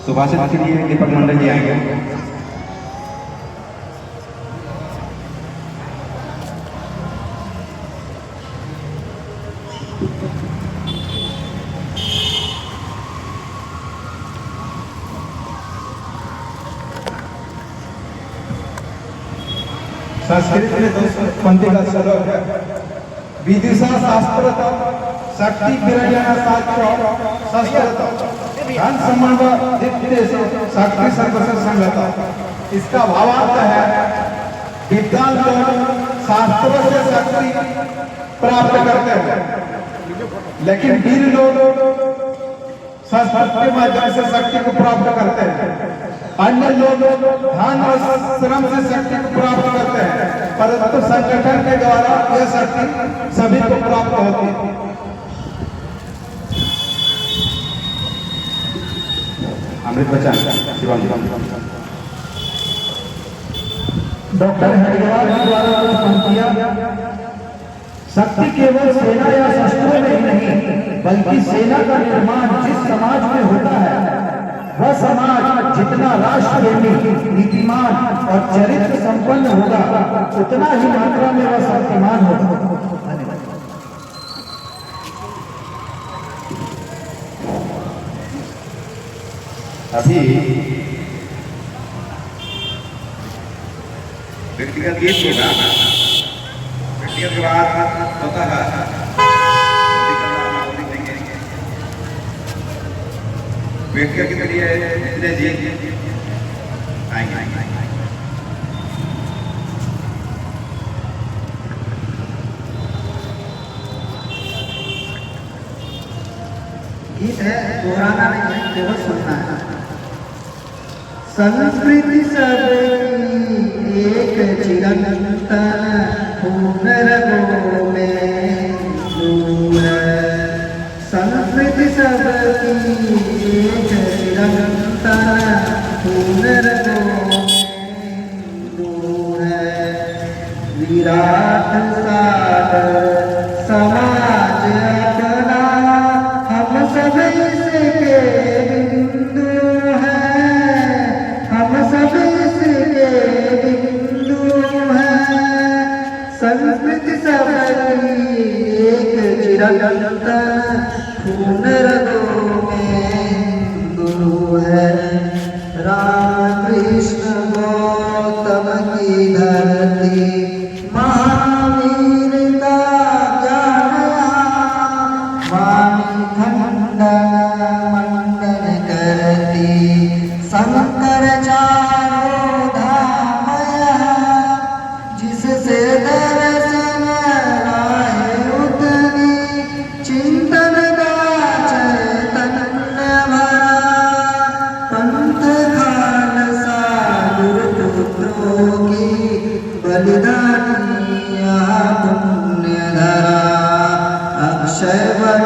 सुभाषित के लिए दीपक मंडल जी आएंगे। संस्कृत में 2 पंक्ति का श्लोक है। विदिशा शास्त्रत शक्ति विरयण शास्त्र शस्त्रत धन संबंध दीप्ते शक्ति सर्वस्य संगत। इसका भावार्थ है विद्वान लोग शास्त्रों से शक्ति प्राप्त करते हैं, लेकिन वीर लोग शस्त्र के माध्यम से शक्ति को प्राप्त करते हैं। अन्य लोग धन और श्रम से शक्ति को प्राप्त करते हैं, परंतु संगठन के द्वारा यह शक्ति सभी को प्राप्त होती है। अमृत बच्चन शिवाजी डॉक्टर हरिद्वार जी द्वारा कुछ पंक्तियां। शक्ति केवल सेना या शस्त्रों में ही नहीं, बल्कि सेना का निर्माण जिस समाज में होता है, वह समाज जितना राष्ट्र प्रेमी, नीतिमान और चरित्र संपन्न होगा, उतना ही मात्रा में वह शक्तिमान होगा। अभी व्यक्तिगत गीत होगा, व्यक्तिगत के बाद होता है व्यक्तिगत के लिए जितने जी आएंगे। गीत है, दोहराना नहीं है, केवल सुनना है। संस्कृति सबकी एक चिरंतन खून रगों में नूर। संस्कृति सबकी एक चिरंतन खून रगों में नूर। विराट सागर समाज अपना हम सब इसके बिंदु हैं, हम सब इसके बिंदु हैं। संस्कृति सबकी एक चिरंतन खून रगों में गुरु है। राम कृष्ण गौतम की धरती महावीर का ज्ञान, वाणी खंडन मंडन करती शंकर चारों धाम। जिससे दर्शन आए उतनी चिंतन का चैतन्य भरा। पंथ खालसा गुरुपुत्रों की बलिदानी पुण्य धरा। अक्षय वट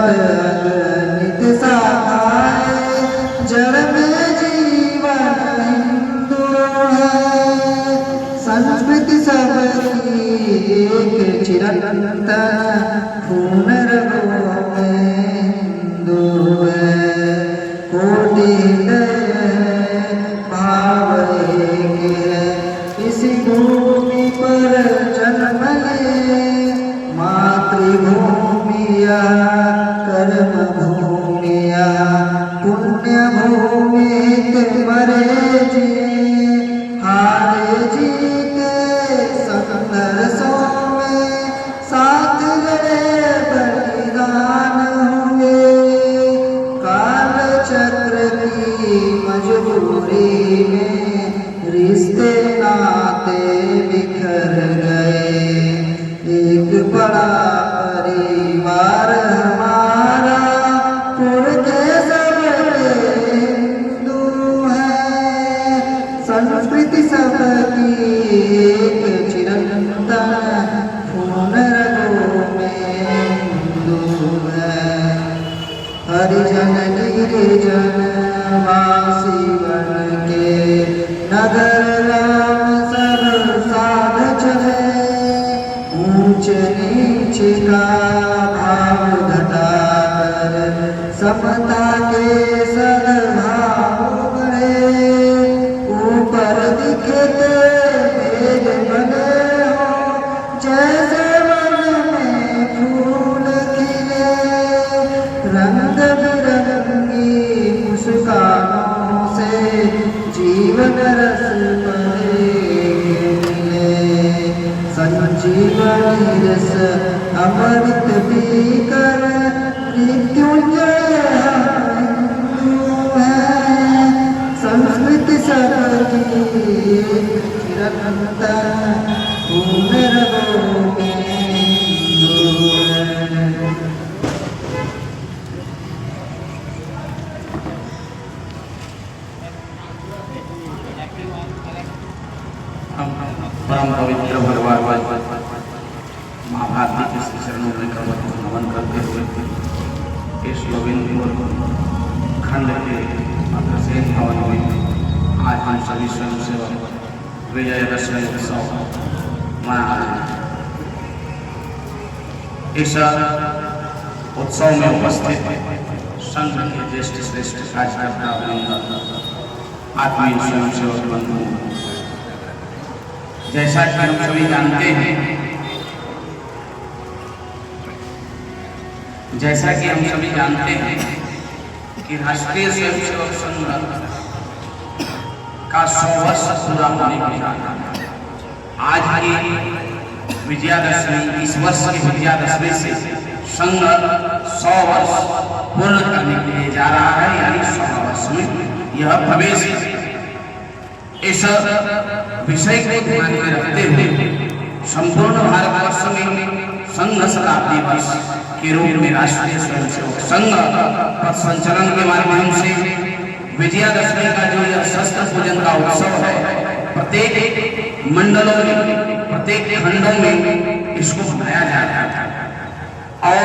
नित शाखाए जड़ में जीवन हिंदू है। संस्कृति सबकी एक चिरंतन खून रगों में हिंदू है। कोटि भाव एक है, इसी भूमि पर जन्म ले। मातृभूमिया कर्म भूमिया पुण्य भूमि मरे जिए। हारे जीते संघर्षों में साथ लड़े बलिदान हुए। काल चक्र की मजबूरी में रिश्ते नाते बिखर गए। एक बड़ा परिवार हमारा पुरखे सबके हिंदू है। संस्कृति सबकी एक चिरंतन खून रगों में हिंदू है। हरिजन गिरिजन वासी बन के नगर राम सब साध चले। ऊंच नीच का भाव घटाकर समता के सद्भाव बढ़े। के तेज बने हो, जैसे मन में फूल खिले, रंग बिरंगी मुस्कानों से जीवन रस मिले, संजीवनी रस अमृत पीकर मृत्युंजय हिंदू है, संस्कृति सबकी चिरंतन रगों में हिंदू है। परम पवित्र भगवान माँ भारती के श्री चरणों में नमन करते हुए इस गोविंदपुर खंड के अग्रसेन भवन में आज हम सभी स्वयंसेवक विजयदशमी उत्सव मना रहे हैं। इस उत्सव में उपस्थित संघ के ज्येष्ठ श्रेष्ठ कार्यकर्ता वृंद, आत्मीय स्वयंसेवक बंधु, जैसा कि हम सभी जानते हैं कि राष्ट्रीय स्वयंसेवक संघ का 100 वर्ष पूरा होने के बाद आज की विजयादशमी, इस वर्ष की विजयादशमी से संघ 100 वर्ष पूर्ण करने के लिए जा रहा है, यानी 100 वर्ष में यह प्रवेश। इस विषय को ध्यान में रखते हुए संपूर्ण भारतवर्ष में संघ शताब्दी वर्ष के रूप में राष्ट्रीय स्वयंसेवक संघ पथ संचलन के माध्यम से विजयादशमी का जो यह शस्त्र पूजन का उत्सव है, प्रत्येक मंडलों में, प्रत्येक खंडों में इसको मनाया जा रहा है और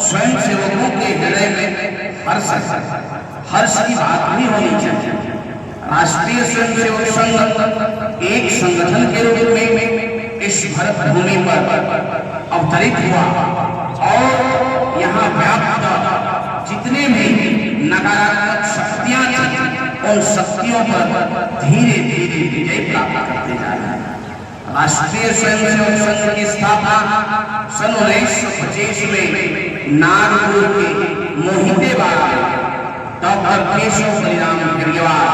स्वयंसेवकों के हृदय में हर्ष की बात भी होनी चाहिए। राष्ट्रीय स्वयंसेवक संघ एक संगठन के रूप में इस भरत भूमि पर अवतरित हुआ और यहाँ व्याप्त जितने भी नकारात्मक शक्तियां थी, उन शक्तियों पर धीरे धीरे विजय प्राप्त करते जा रहे हैं। राष्ट्रीय स्वयंसेवक संघ की स्थापना सन 1925 में नागपुर के मोहितेबाग डॉक्टर केशव बलिराम हेडगेवार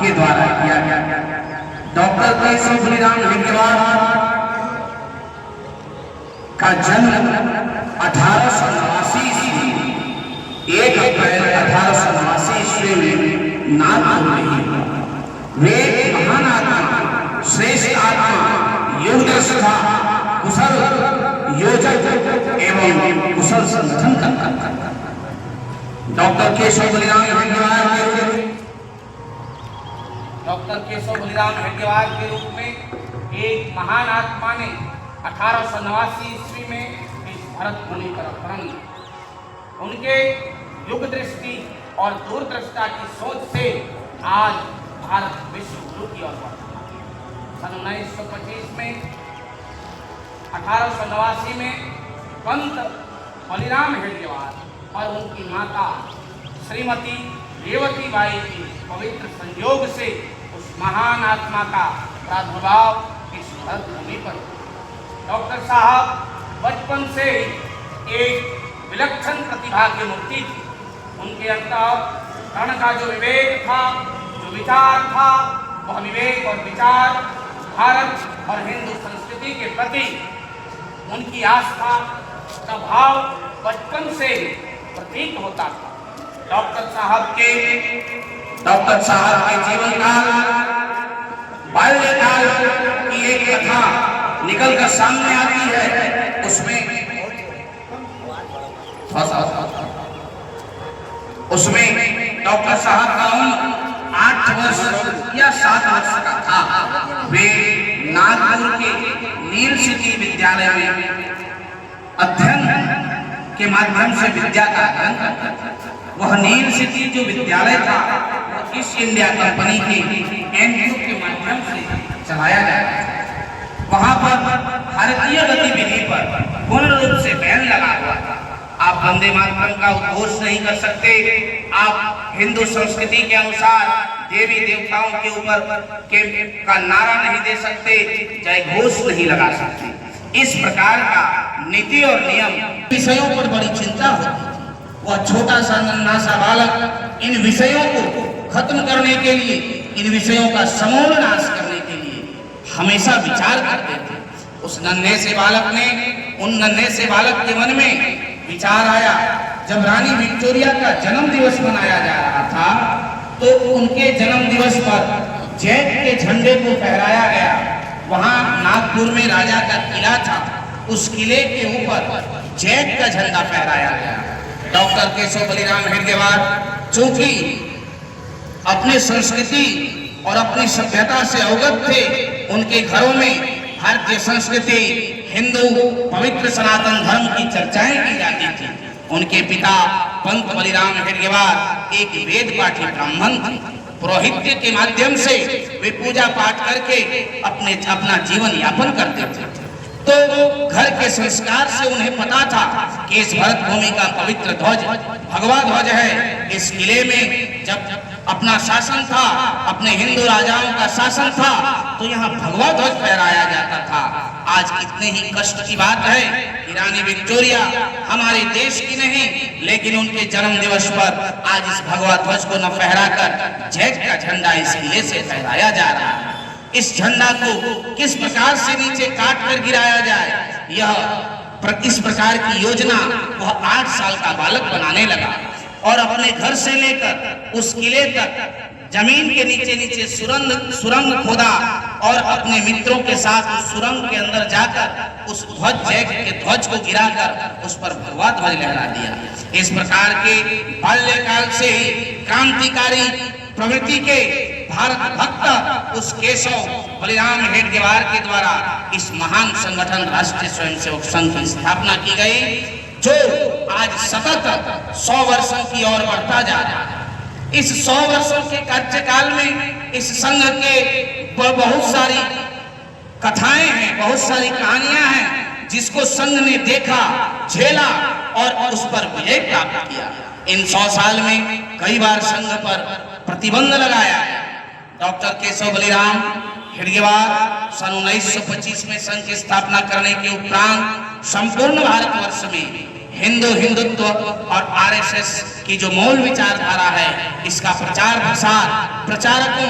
के द्वारा किया गया। डॉक्टर केशव बलिराम हेडगेवार का जन्म 1889 ईस्वी 1 अप्रैल 1889 ईस्वी में नागपुर में हुआ। वे महान आत्मा, श्रेष्ठ आत्मा, योगदर्शिता, कुशल योजक एवं कुशल संगठन करता। डॉक्टर केशव बलिराम हेडगेवार के रूप में एक महान आत्मा ने 1889 ईस्वी में इस भरत भूमि पर अवतरण किया। उनके युग दृष्टि और दूरदृष्टा की सोच से आज भारत विश्व गुरु की ओर बढ़ा। सन 1925 में 1889 में पंत बलिराम हेडगेवार और उनकी माता श्रीमती रेवती बाई की पवित्र संयोग से उस महान आत्मा का प्रादुर्भाव इस भरत भूमि पर। डॉक्टर साहब बचपन से एक विलक्षण प्रतिभा की मूर्ति थी। उनके अंतःकरण का जो विवेक था, जो विचार था, वह विवेक और विचार भारत और हिंदू संस्कृति के प्रति उनकी आस्था का भाव बचपन से प्रतीत होता था। डॉक्टर साहब के जीवन काल, बाल्यकाल की एक कथा निकल कर सामने आती है। उसमें डॉक्टर साहब का उम्र 8 वर्ष या 7 वर्ष का था। वे नागपुर के नील सिटी विद्यालय में अध्ययन के माध्यम से विद्या का अध्ययन करता था। वह नील सिटी जो विद्यालय था, ईस्ट इंडिया कंपनी के एनजीओ के माध्यम से चलाया जाता था। वहां पर भारतीय गतिविधि पर पूर्ण रूप से बैन लगा हुआ था। आप वंदे मातरम का उद्घोष नहीं कर सकते, आप हिंदू संस्कृति के अनुसार देवी देवताओं के ऊपर का नारा नहीं दे सकते, जय घोष नहीं लगा सकते। इस प्रकार का नीति और नियम विषयों पर बड़ी चिंता होती। वह छोटा सा नन्हा सा बालक इन विषयों को खत्म करने के लिए, इन विषयों का समूल नाश करने के लिए हमेशा विचार करते थे। उस नन्हे से बालक ने, उन नन्हे से बालक के मन में विचार आया, जब रानी विक्टोरिया का जन्म दिवस मनाया जा रहा था तो उनके जन्म दिवस पर जैक के झंडे को फहराया गया। वहां नागपुर में राजा का किला था, उस किले के ऊपर जैक का झंडा फहराया गया। डॉक्टर केशव बलिराम हेडगेवार चूंकि अपने संस्कृति और अपनी सभ्यता से अवगत थे, उनके घरों में भारतीय संस्कृति, हिंदू पवित्र सनातन धर्म की चर्चाएं की जाती थी। उनके पिता पंत बलिराम हेडगेवार एक वेद पाठी ब्राह्मण थे। पुरोहित्य के माध्यम से वे पूजा पाठ करके अपना जीवन यापन करते थे। तो घर के संस्कार से उन्हें पता था कि इस भरत भूमि का पवित्र ध्वज भगवा ध्वज है। इस किले में जब अपना शासन था, अपने हिंदू राजाओं का शासन था, तो यहाँ भगवा ध्वज फहराया जाता था। आज कितने ही कष्ट की बात है कि रानी विक्टोरिया हमारे देश की नहीं, लेकिन उनके जन्म दिवस पर आज इस भगवा ध्वज को न फहराकर जैक का झंडा इस किले से फहराया जा रहा है। इस झंडा को किस प्रकार से नीचे काट कर गिराया जाए, इस प्रकार की योजना वह 8 साल का बालक बनाने लगा और अपने घर से लेकर उस किले तक जमीन के नीचे सुरंग खोदा और अपने मित्रों के साथ उस सुरंग के अंदर जाकर उस जैक के ध्वज को गिराकर उस पर भगवा ध्वज लहरा दिया। इस प्रकार के बाल्यकाल से ही क्रांतिकारी प्रवृत्ति के भारत भक्त उस केशव बलिराम हेडगेवार के द्वारा इस महान संगठन राष्ट्रीय स्वयंसेवक संघ की स्थापना की गई, जो आज सतत 100 वर्षों की ओर बढ़ता जा रहा है। इस 100 वर्षों के कार्यकाल में इस संघ के बहुत सारी कथाएं हैं, बहुत सारी कहानियां हैं, जिसको संघ ने देखा, झेला और उस पर विजय प्राप्त किया। इन 100 साल में कई बार संघ पर प्रतिबंध लगाया गया। डॉक्टर केशव बलिराम हेडगेवार सन 1925 में संघ की स्थापना करने के उपरांत संपूर्ण भारतवर्ष में हिंदुत्व और आरएसएस की जो मूल विचारधारा है, इसका प्रचार प्रसार प्रचारकों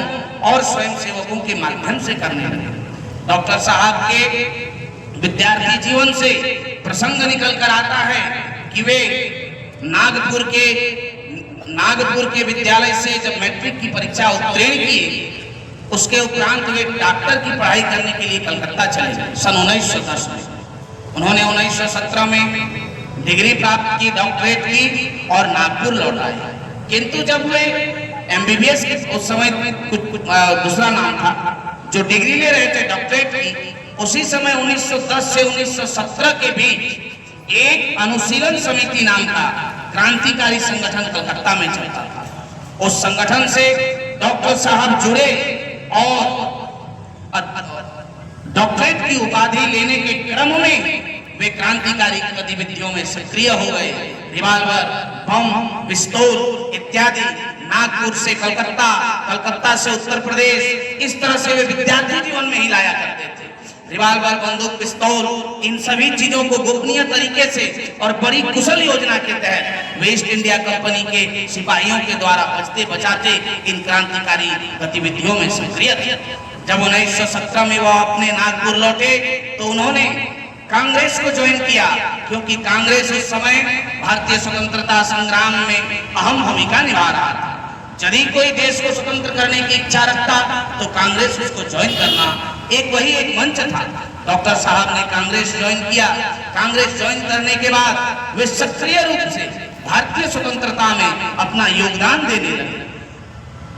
और स्वयंसेवकों के माध्यम से करने लगे। डॉक्टर साहब के विद्यार्थी जीवन से प्रसंग निकल कर आता है कि वे नागपुर के विद्यालय से जब मैट्रिक की परीक्षा उत्तीर्ण किए, उसके उपरांत वे डॉक्टर की पढ़ाई करने के लिए कलकत्ता चले गए सन 1910 में। उन्होंने 1917 में डिग्री प्राप्त की, डॉक्टरेट की और नागपुर लौट आए। किंतु जब वे एमबीबीएस के, उस समय कुछ दूसरा नाम था, जो डिग्री ले रहे थे डॉक्टरेट की, उसी समय 1910 से 1917 के बीच एक अनुशीलन समिति नाम का क्रांतिकारी संगठन कलकत्ता में चलता था। उस संगठन से डॉक्टर साहब जुड़े और डॉक्टरेट की उपाधि लेने के क्रम में वे क्रांतिकारी गतिविधियों में सक्रिय हो गए। रिवाल्वर, बम, पिस्तौल इत्यादि नागपुर से कलकत्ता, कलकत्ता से उत्तर प्रदेश, इस तरह से वे विद्यार्थी जीवन में ही लाया करते थे। रिवाल्वर, बंदूक, पिस्तौल, इन सभी चीजों को गोपनीय तरीके से और बड़ी कुशल योजना के तहत वेस्ट इंडिया कंपनी के सिपाहियों के द्वारा बचते बचाते इन क्रांतिकारी गतिविधियों में सक्रिय थे। जब 1917 में वह अपने नागपुर लौटे तो उन्होंने कांग्रेस को ज्वाइन किया, क्योंकि कांग्रेस उस समय भारतीय स्वतंत्रता संग्राम में अहम भूमिका निभा रहा था। यदि कोई देश को स्वतंत्र करने की इच्छा रखता तो कांग्रेस उसको ज्वाइन करना एक मंच था। डॉक्टर साहब ने कांग्रेस ज्वाइन किया। कांग्रेस ज्वाइन करने के बाद वे सक्रिय रूप से भारतीय स्वतंत्रता में अपना योगदान देने लगे।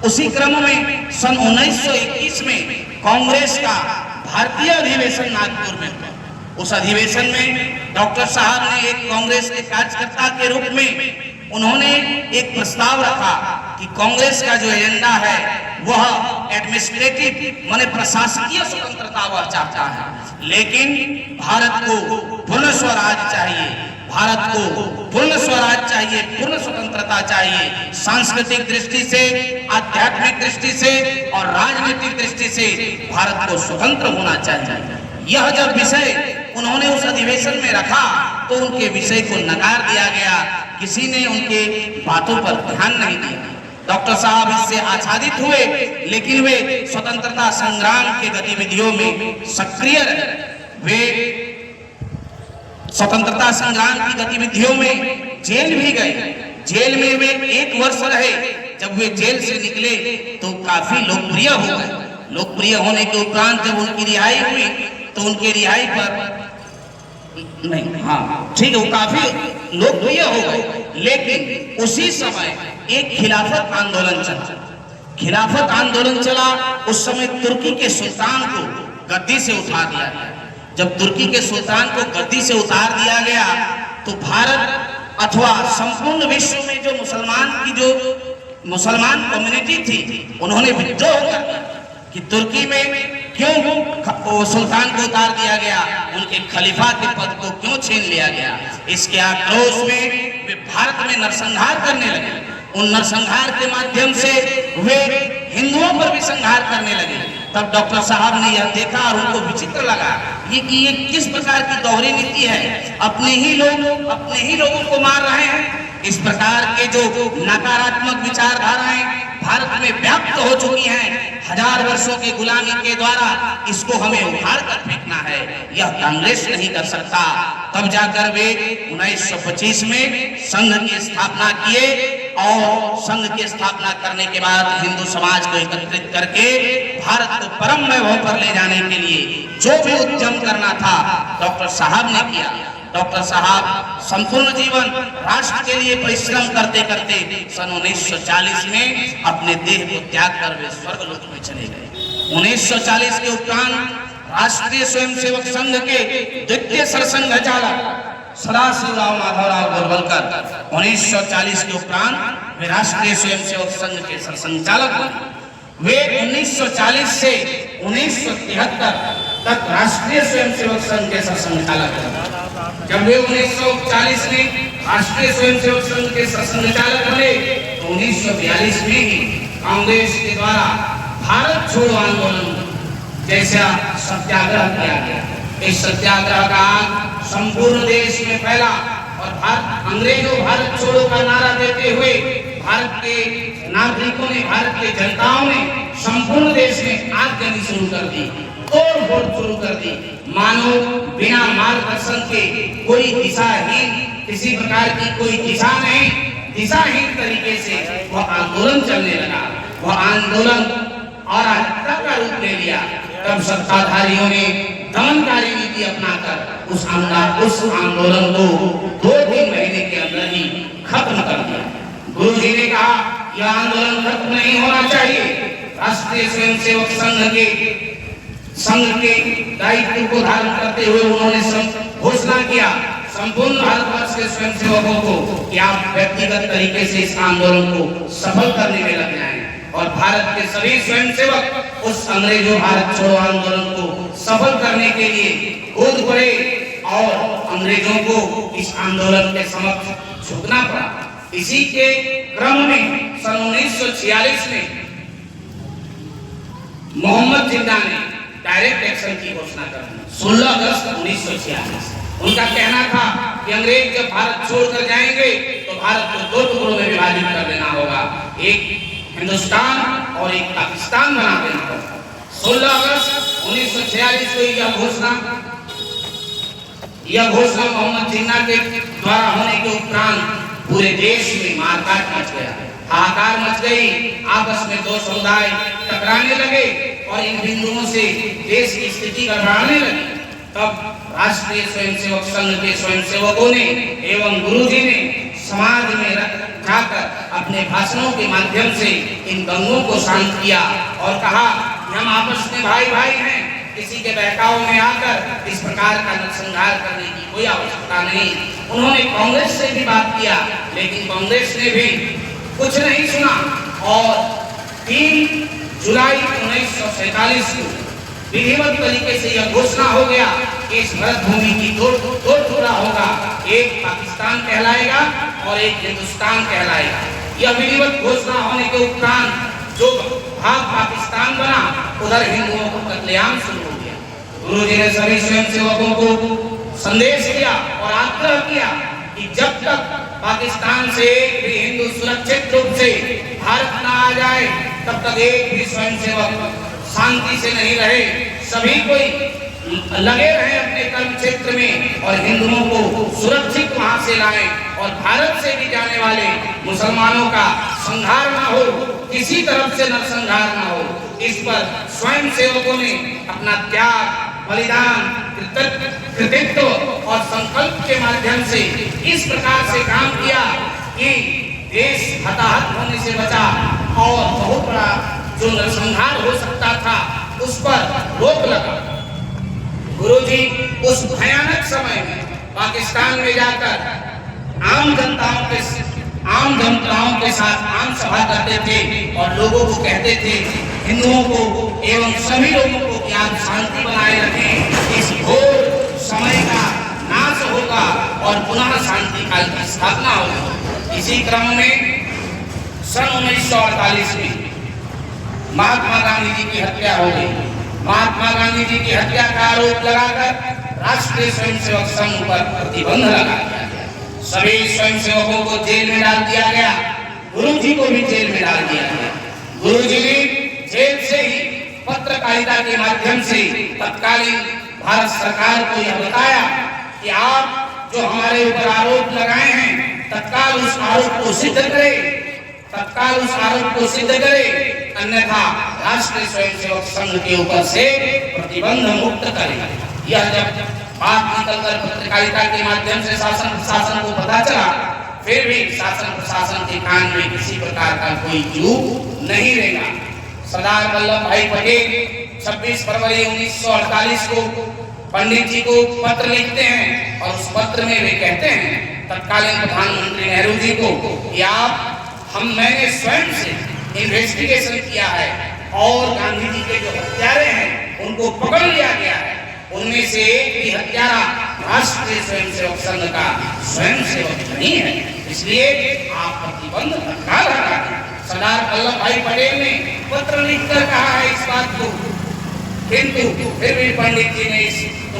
उसी क्रम में सन 1921 में कांग्रेस का भारतीय अधिवेशन नागपुर में हुआ। उस अधिवेशन में डॉक्टर साहब ने एक कांग्रेस के कार्यकर्ता के रूप में उन्होंने एक प्रस्ताव रखा कि कांग्रेस का जो एजेंडा है वह एडमिनिस्ट्रेटिव माने प्रशासकीय स्वतंत्रता वह चाहता है, लेकिन भारत को पूर्ण स्वराज चाहिए, भारत को पूर्ण स्वराज चाहिए, पूर्ण स्वतंत्रता चाहिए। सांस्कृतिक दृष्टि से, आध्यात्मिक दृष्टि से और राजनीतिक दृष्टि से भारत को स्वतंत्र होना चाहिए। यह जब विषय उन्होंने उस अधिवेशन में रखा तो उनके विषय को नकार दिया गया, किसी ने उनके बातों पर ध्यान नहीं दिया। डॉक्टर साहब इससे आच्छादित हुए, लेकिन वे स्वतंत्रता संग्राम के गतिविधियों में सक्रिय रहे। वे स्वतंत्रता संग्राम की गतिविधियों में जेल भी गए। जेल में वे 1 वर्ष रहे। जब वे जेल से निकले तो काफी लोकप्रिय हो गए। लोकप्रिय होने के उपरांत जब उनकी रिहाई हुई तो उनके रिहाई पर नहीं, हाँ ठीक है, वो काफी लोकप्रिय हो गए। लेकिन उसी समय एक खिलाफत आंदोलन चला। खिलाफत आंदोलन चला उस समय तुर्की के सुल्तान को गद्दी से उतार दिया गया। जब तुर्की के सुल्तान को गद्दी से उतार दिया गया तो भारत अथवा संपूर्ण विश्व में जो मुसलमान कम्युनिटी थी, उन्होंने विद्रोह कर दिया कि तुर्की में क्यों सुल्तान को उतार दिया गया, उनके खलीफा के पद को क्यों छीन लिया गया। इसके आक्रोश में वे भारत में नरसंहार करने लगे। उन नरसंहार के माध्यम से वे हिंदुओं पर भी संहार करने लगे। तब डॉक्टर साहब ने यह देखा और उनको विचित्र लगा ये किस प्रकार की दोहरी नीति है, अपने ही लोगों को मार रहे हैं। इस प्रकार के जो नकारात्मक विचारधाराएं भारत में व्याप्त हो चुकी हैं, 1000 वर्षों की गुलामी के द्वारा, इसको हमें उखाड़ कर फेंकना है। यह कांग्रेस नहीं कर सकता। तब जाकर वे 1925 में संघ की स्थापना किए और संघ की स्थापना करने के बाद हिंदू समाज को एकत्रित करके भारत को परम वैभव पर ले जाने के लिए जो भी उद्यम करना था डॉक्टर साहब ने किया। डॉक्टर साहब संपूर्ण जीवन राष्ट्र के लिए परिश्रम करते करते सन 1940 में अपने देह को त्याग कर वे स्वर्गलोक में चले गए। 1940 के उपरांत राष्ट्रीय स्वयंसेवक संघ के द्वितीय सरसंघचालक सदाशिवराव माधवराव गोरवलकर 1940 के उपरांत वे राष्ट्रीय स्वयंसेवक संघ के सरसंघचालक बने। वे 1940 से 1973 तक राष्ट्रीय स्वयंसेवक संघ के सरसंघचालक बने। जब वे 1940 में राष्ट्रीय स्वयंसेवक संघ के सरसंघचालक बने तो 1942 में ही कांग्रेस के द्वारा भारत छोड़ो आंदोलन जैसा सत्याग्रह किया गया। इस सत्याग्रह का संपूर्ण देश में फैला और अंग्रेजों भारत छोड़ो का नारा देते हुए भारत के नागरिकों ने, भारत के जनताओं ने संपूर्ण देश में आगजनी शुरू कर दी, तोड़-फोड़ शुरू कर दी। मानो बिना मार्गदर्शन के कोई दिशाहीन, किसी प्रकार की कोई दिशा नहीं, दिशाहीन तरीके से वह आंदोलन चलने लगा। वह आंदोलन अराजकता का रूप ले लिया। तब सत्ताधारियों ने दमनकारी नीति अपनाकर उस आंदोलन को 2-3 महीने के अंदर ही खत्म कर दिया। गुरु जी ने कहा यह आंदोलन खत्म नहीं होना चाहिए। राष्ट्रीय स्वयंसेवक संघ के दायित्व को धारण करते हुए उन्होंने घोषणा किया संपूर्ण भारतवर्ष के स्वयंसेवकों को कि आप व्यक्तिगत तरीके से इस आंदोलन को सफल करने में लग जाएं और भारत के सभी स्वयंसेवक उस अंग्रेजों भारत छोड़ो आंदोलन को सफल करने के लिए कूद पड़े और अंग्रेजों को इस आंदोलन के समक्ष झुकना पड़ा। इसी के क्रम में सन 1946 में मोहम्मद जिन्ना ने डायरेक्ट एक्शन की घोषणा कर दी। 16 अगस्त 1946 उनका कहना था कि अंग्रेज जब भारत छोड़कर जाएंगे तो भारत को 2 टुकड़ों में विभाजित कर देना होगा, एक हिंदुस्तान और एक पाकिस्तान बना देना होगा। 16 अगस्त 1946 को यह घोषणा मोहम्मद जिन्ना के द्वारा होने के उपरांत पूरे देश में मारकाट मच गया, हाहाकार मच गई। आपस में 2 समुदाय टकराने लगे और इन बिंदुओं से देश की स्थिति गड़बड़ाने लगी। तब राष्ट्रीय स्वयंसेवक संघ के स्वयंसेवकों ने एवं गुरुजी ने समाज में जाकर अपने भाषणों के माध्यम से इन दंगों को शांत किया और कहा कि हम आपस में भाई भाई हैं, किसी के बहकाव में आकर इस प्रकार का नरसंहार करने की कोई आवश्यकता नहीं। उन्होंने कांग्रेस से भी बात किया लेकिन कांग्रेस ने भी कुछ नहीं सुना और 3 जुलाई 1947 को विधिवत तरीके से यह घोषणा हो गया कि इस भरत भूमि की 2 टुकड़ा होगा एक पाकिस्तान कहलाएगा और एक हिंदुस्तान कहलाएगा। यह विधिवत घोषणा होने के उपरांत जो भाग पाकिस्तान बना, उधर हिंदुओं को कत्लेआम शुरू हो गया। गुरुजी ने सभी स्वयंसेवकों को संदेश दिया और आग्रह किया कि जब तक पाकिस्तान से एक भी हिंदू सुरक्षित रूप से भारत न आ जाए, तब तक एक भी स्वयंसेवक शांति से नहीं रहे। सभी कोई लगे रहे अपने कर्म क्षेत्र में और हिंदुओं को सुरक्षित वहां से लाएं और भारत से भी जाने वाले मुसलमानों का संहार न हो, किसी तरफ से नरसंहार न हो। इस पर स्वयं सेवकों ने अपना त्याग, बलिदान, कृतित्व और संकल्प के माध्यम से इस प्रकार से काम किया कि देश हताहत होने से बचा और बहुत बड़ा जो नरसंहार हो सकता था उस पर रोक लगा। गुरुजी उस भयानक समय में पाकिस्तान में जाकर आम जनताओं के साथ आम सभा करते थे और लोगों को कहते थे, हिंदुओं को एवं सभी लोगों को कि आप शांति बनाए रखें, इस घोर समय का नाश होगा और पुनः शांति काल की स्थापना होगी। इसी क्रम में सन 1948 में महात्मा गांधी जी की हत्या हो गई। महात्मा गांधी जी की हत्या का आरोप लगाकर राष्ट्रीय स्वयंसेवक संघ पर प्रतिबंध लगा दिया गया। सभी स्वयंसेवकों को जेल में डाल दिया गया। गुरुजी को भी जेल में डाल दिया गया। गुरुजी ने जेल से ही पत्रकारिता के माध्यम से तत्कालीन भारत सरकार को यह बताया कि आप जो हमारे ऊपर आरोप लगाए हैं, तत्काल उस आरोप को सिद्ध करें, अन्यथा राष्ट्रीय स्वयंसेवक संघ के ऊपर से प्रतिबंध मुक्त करें। यह जब बात निकलकर पत्रकारिता के माध्यम से शासन प्रशासन को पता चला, फिर भी शासन प्रशासन के कान में किसी प्रकार का कोई चूक नहीं रहेगा। सरदार वल्लभ भाई पटेल 26 फरवरी 1948 को पंडित जी को पत्र लिखते हैं और उस पत्र में वे कहते हैं तत्कालीन प्रधानमंत्री नेहरू जी को कि मैंने स्वयं से इन्वेस्टिगेशन किया है और गांधी जी के जो हत्यारे हैं उनको पकड़ लिया गया है। उनमें से एक भी हत्यारा राष्ट्रीय स्वयंसेवक संघ का स्वयंसेवक नहीं है, इसलिए आप प्रतिबंध तत्काल हटा दें। सरदार वल्लभ भाई पटेल ने पत्र लिखकर कहा है इस बात को, किंतु फिर भी पंडित जी ने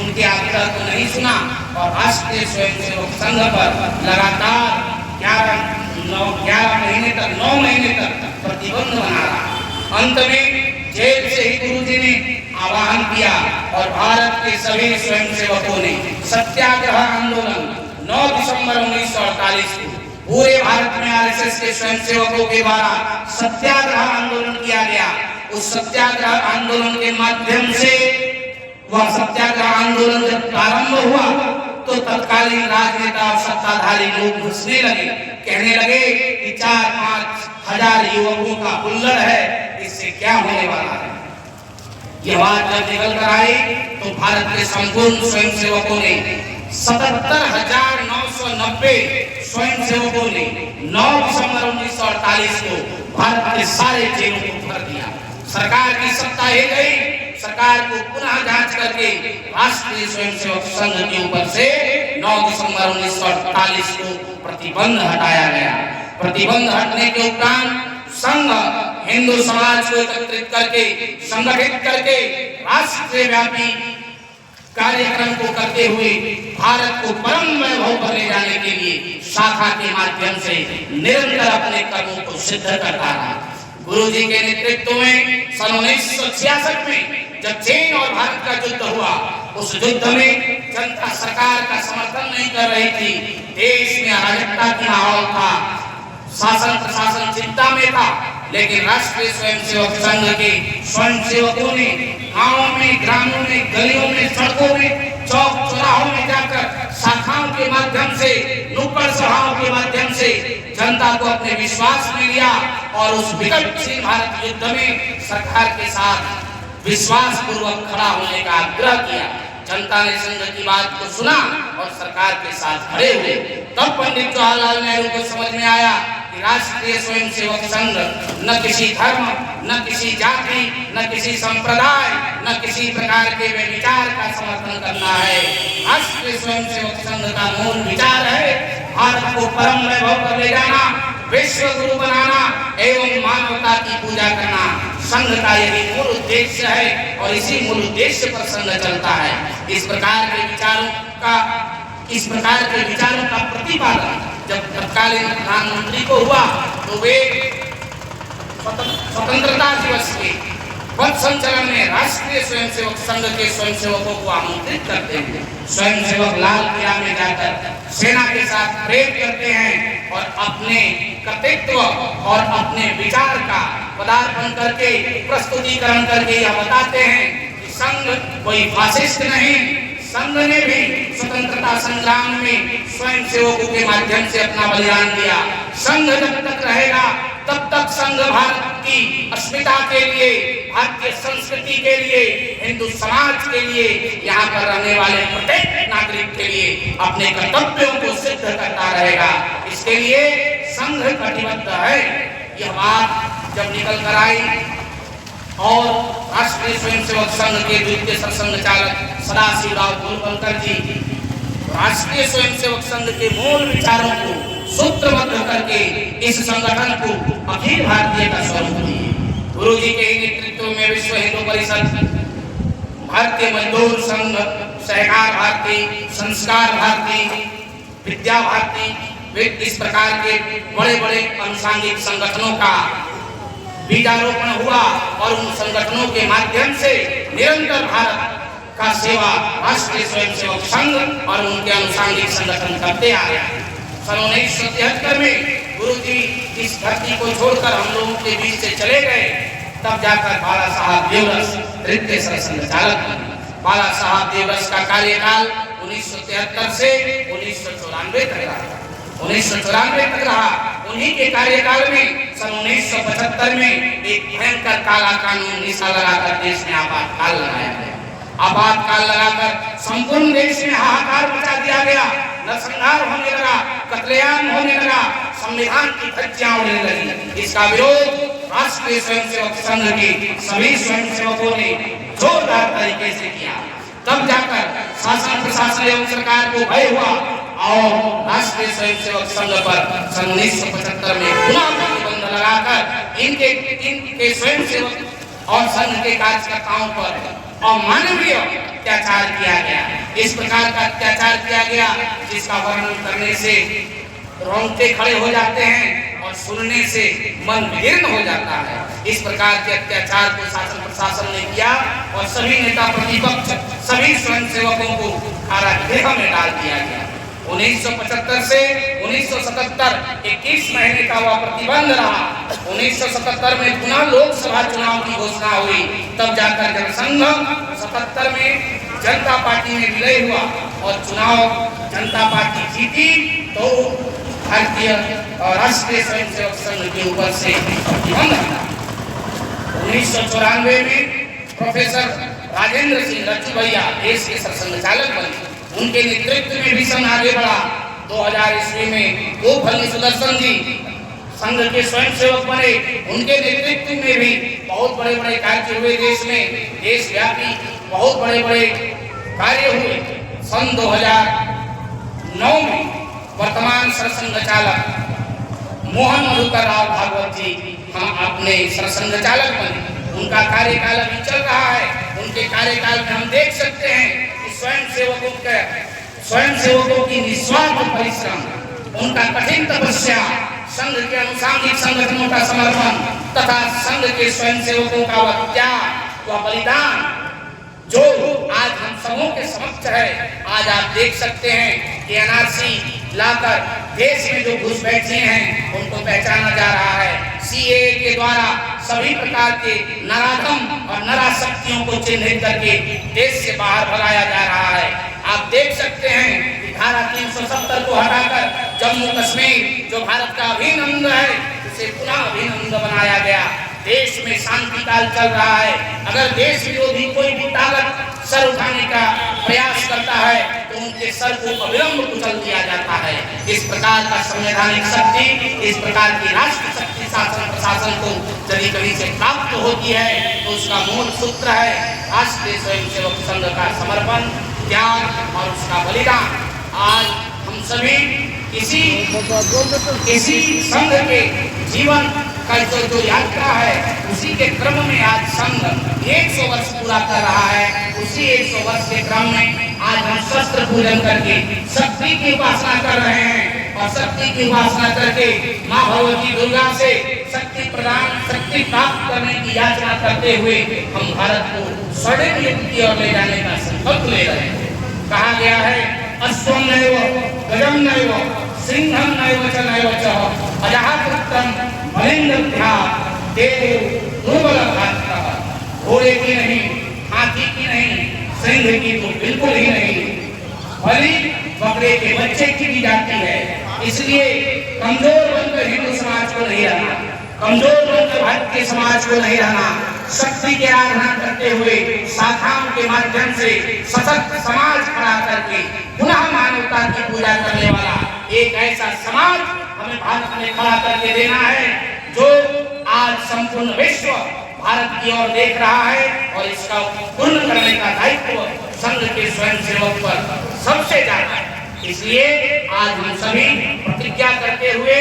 उनके आग्रह को नहीं सुना और राष्ट्रीय स्वयंसेवक संघ पर लगातार 9 महीने तक प्रतिबंध बना रहा। अंत में जेल से ही गुरुजी ने आह्वान किया और भारत के सभी स्वयंसेवकों ने सत्याग्रह आंदोलन 9 दिसंबर 1948 को पूरे भारत में आरएसएस के स्वयंसेवकों के द्वारा सत्याग्रह आंदोलन किया गया। उस सत्याग्रह आंदोलन के माध्यम से वह सत्याग्रह आंदोलन जब प्रारंभ हुआ तो तत्कालीन राजनेता और सत्ताधारी लोग घुसने लगे, कहने लगे कि 4-5 हजार युवकों का हुल्लड़ है, इससे क्या होने वाला है। यह बात जब निकल कर आई तो भारत के संपूर्ण स्वयंसेवकों ने 77,990 स्वयंसेवकों ने 9 दिसंबर 1948 को भारत के सारे जेलों को भर दिया। सरकार की सत्ता ही गई। सरकार को पुनः जांच करके राष्ट्रीय स्वयंसेवक संघ के ऊपर से 9 दिसंबर 1948 को प्रतिबंध हटाया गया। प्रतिबंध हटने के उपरांत संघ हिंदू समाज को एकत्रित करके, संगठित करके राष्ट्रीय व्यापी कार्यक्रम को करते हुए भारत को परम वैभव पर ले जाने के लिए शाखा के माध्यम से निरंतर अपने कर्मों को सिद्ध करता रहा। गुरुजी के नेतृत्व में सन 1966 में जब चीन और भारत का युद्ध हुआ, उस युद्ध में जनता सरकार का समर्थन नहीं कर रही थी। देश में अराजकता की माहौल था, शासन प्रशासन चिंता में था, लेकिन राष्ट्रीय स्वयंसेवक संघ के स्वयंसेवकों ने गांवों में, ग्रामों में, गलियों में, सड़कों में, चौक चौराहों में जाकर शाखाओं के माध्यम से, नुक्कड़ सभाओं के माध्यम से जनता को अपने विश्वास में लिया और उस विकट चीन भारत युद्ध में सरकार के साथ विश्वास पूर्वक खड़ा होने का आग्रह किया। जनता ने संघ की बात को सुना और सरकार के साथ खड़े हुए। तब पंडित जवाहरलाल नेहरू को समझ में आया कि राष्ट्रीय स्वयंसेवक संघ न किसी धर्म, न किसी जाति, न किसी संप्रदाय, न किसी प्रकार के विचार का समर्थन करना है। राष्ट्रीय स्वयंसेवक संघ का मूल विचार है भारत को परम वैभव पर ले जाना, विश्व गुरु बनाना एवं मानवता की पूजा करना। संघ का यही मूल उद्देश्य है और इसी मूल उद्देश्य पर संघ चलता है। इस प्रकार के विचारों का प्रतिपादन जब तत्कालीन प्रधानमंत्री को हुआ तो वे स्वतंत्रता दिवस के पथ संचलन में राष्ट्रीय स्वयंसेवक संघ के स्वयंसेवकों को आमंत्रित करते हैं। स्वयंसेवक लाल किला में जाकर सेना के साथ परेड करते हैं और अपने कर्तृत्व और अपने विचार का पदार्पण करके प्रस्तुतिकरण करके यह बताते हैं कि संघ कोई फासिस्ट नहीं, संघ ने भी स्वतंत्रता संग्राम में स्वयंसेवकों के माध्यम से अपना बलिदान दिया। संघ जब तक रहेगा तब तक संघ भारत की अस्मिता के लिए, भारतीय संस्कृति के लिए, हिंदू समाज के लिए, यहाँ पर रहने वाले प्रत्येक नागरिक के लिए अपने कर्तव्यों को सिद्ध करता रहेगा। इसके लिए संघ कटिबद्ध है। यह बात जब निकल कर आई और राष्ट्रीय स्वयंसेवक संघ के द्वितीय सरसंघ चालक सदाशिवराव गोलवलकर जी राष्ट्रीय स्वयंसेवक संघ के मूल विचारों को सूत्रबद्ध करके इस संगठन को अखिल भारतीय का स्वरूप दिए। गुरु जी के नेतृत्व में विश्व हिंदू परिषद, भारतीय मजदूर संघ, सहकार भारती, संस्कार भारती, विद्या भारती, इस प्रकार के बड़े बड़े अनुसांगिक संगठनों का बीजारोपण हुआ और उन संगठनों के माध्यम से निरंतर भारत का सेवा राष्ट्रीय स्वयंसेवक संघ और उनके अनुसांगिक संगठन करते आ रहे हैं। सन 1973 में गुरु जी इस धरती को छोड़कर हम लोगों के बीच से चले गए। तब जाकर बाला साहब देवरस तृतीय सरसंघ चालक बने। बाला साहब देवरस का कार्यकाल 1973 से 1994 तक रहा। 1994 तक रहा। उन्हीं के कार्यकाल में सन 1975 में एक भयंकर काला कानून निशा लगाकर देश में आपातकाल लगाया गया। आपातकाल लगाकर संपूर्ण देश में हाहाकार मचा दिया गया। नरसंहार होने लगा, कत्लेआम होने लगा, संविधान की धज्जियां उड़ने लगी। इसका विरोध राष्ट्रीय स्वयंसेवक संघ के सभी स्वयंसेवकों ने जोरदार तरीके से किया। तब जाकर शासन प्रशासन एवं सरकार को भय हुआ और राष्ट्रीय स्वयंसेवक संघ पर सन 1975 में पुनः प्रतिबंध लगाकर इनके स्वयंसेवक और संघ के कार्यकर्ताओं पर अमानवीय अत्याचार किया गया। इस प्रकार का अत्याचार किया गया जिसका वर्णन करने से रोंगटे खड़े हो जाते हैं और सुनने से मन विदीर्ण हो जाता है। इस प्रकार के अत्याचार को शासन प्रशासन ने किया और सभी नेता प्रतिपक्ष, सभी स्वयंसेवकों को कारागृह में डाल दिया गया। 1975 से 1977 21 महीने का वह प्रतिबंध रहा। 1977 में पुनः लोकसभा चुनाव की घोषणा हुई। तब जाकर जब संघ 77 में जनता पार्टी में विलय हुआ और चुनाव जनता पार्टी जीती तो भारतीय राष्ट्रीय स्वयंसेवक संघ के ऊपर से प्रतिबंध हटा। 1994 में प्रोफेसर राजेंद्र सिंह रज्जू भैया देश के सरसंघ चालक बने। उनके नेतृत्व में भी संघ आगे बढ़ा। 2000 ईस्वी में गोफल्ली सुदर्शन जी संघ के स्वयंसेवक बने। उनके नेतृत्व में भी बहुत बड़े बड़े कार्य हुए। देश में देशव्यापी बहुत बड़े बड़े कार्य हुए। सन 2009 में वर्तमान सरसंघ चालक मोहन मधुकर राव भागवत जी हम अपने सरसंघ चालक बने। उनका कार्यकाल अभी चल रहा है। उनके कार्यकाल में हम देख सकते हैं स्वयंसेवकों की निस्वार्थ परिश्रम, उनका कठिन तपस्या, संघ के अनुसांगिक संगठनों का समर्पण तथा संघ के स्वयंसेवकों का वह त्याग, वह बलिदान जो आज हम सबों के समक्ष है। आज आप देख सकते हैं कि एनआरसी लाकर देश में जो घुसपैठिए हैं उनको पहचाना जा रहा है। सीएए के द्वारा सभी प्रकार के नराधम और नराशक्तियों को चिन्हित करके देश से बाहर भगाया जा रहा है। आप देख सकते हैं कि धारा 370 को हटाकर जम्मू कश्मीर जो भारत का अभिन्न अंग है उसे पुनः अभिन्न अंग बनाया गया। देश में शांति काल चल रहा है। अगर देश विरोधी कोई भी ताकत सर उठाने का प्रयास करता है तो उनके सर को अविलंब कुचल दिया जाता है। इस प्रकार का संवैधानिक शक्ति, इस प्रकार की राष्ट्र शक्ति शासन प्रशासन को यदि कभी से प्राप्त होती है तो उसका मूल सूत्र है राष्ट्रीय स्वयंसेवक संघ का समर्पण, त्याग और उसका बलिदान। आज हम सभी इसी संघ के जीवन का जो यात्रा है उसी के क्रम में आज संघ 100 वर्ष पूरा कर रहा है। उसी 100 वर्ष के क्रम में आज हम शस्त्र पूजन करके शक्ति की उपासना कर रहे हैं और शक्ति की उपासना करके माँ भगवती दुर्गा से शक्ति प्रदान, शक्ति प्राप्त करने की याचना करते हुए हम भारत को स्वर्णिम युग की ओर ले जाने का संकल्प ले रहे हैं। कहा गया है अश्वम नैव गजम नैव सिंहम नैव च नैव च अजातृतम बलिंद्या देवो दुर्बलः। घोड़े की नहीं, हाथी की नहीं, सिंह की तो बिल्कुल ही नहीं, बलि बकरे के बच्चे की दी जाती है। इसलिए कमजोर बनकर हिंदू समाज को नहीं रहना, कमजोर बनकर भारतीय समाज को नहीं रहना। शक्ति की आराधना करते हुए शाखाओं के माध्यम से सशक्त समाज खड़ा करके पुनः मानवता की पूजा करने वाला एक ऐसा समाज हमें भारत में खड़ा करके देना है जो आज संपूर्ण विश्व भारत की ओर देख रहा है और इसका पूर्ण करने का दायित्व संघ के स्वयंसेवक पर सबसे ज्यादा है। इसलिए आज हम सभी प्रतिज्ञा करते हुए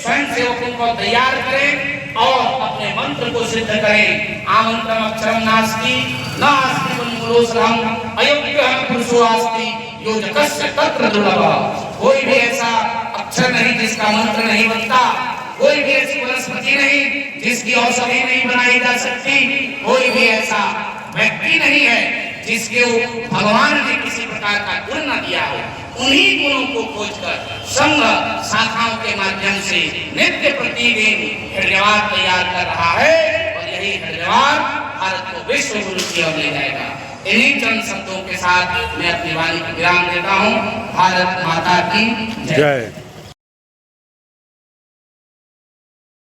स्वयंसेवकों को तैयार करें और अपने मंत्र को सिद्ध करें। आमंत्रम अक्षरम नास्ति नास्ति वन्मूलोसरम अयोग्यः पुरुषो अस्ति यो जगस्य तत्र दुर्लभः। कोई भी ऐसा अक्षर नहीं जिसका मंत्र नहीं बनता, कोई भी ऐसी वनस्पति नहीं जिसकी औषधि नहीं बनाई जा सकती, कोई भी ऐसा व्यक्ति नहीं है जिसके भगवान ने किसी प्रकार का गुण न दिया हो। उन्हीं गुणों को खोजकर संघ शाखाओं के माध्यम से नित्य प्रतिदिन हृदयवार तैयार कर रहा है और यही हृदयवार भारत को विश्व गुरु की ओर ले जाएगा। इन्हीं चंद शब्दों के साथ मैं अपनी वाणी को विराम देता हूँ। भारत माता की जय।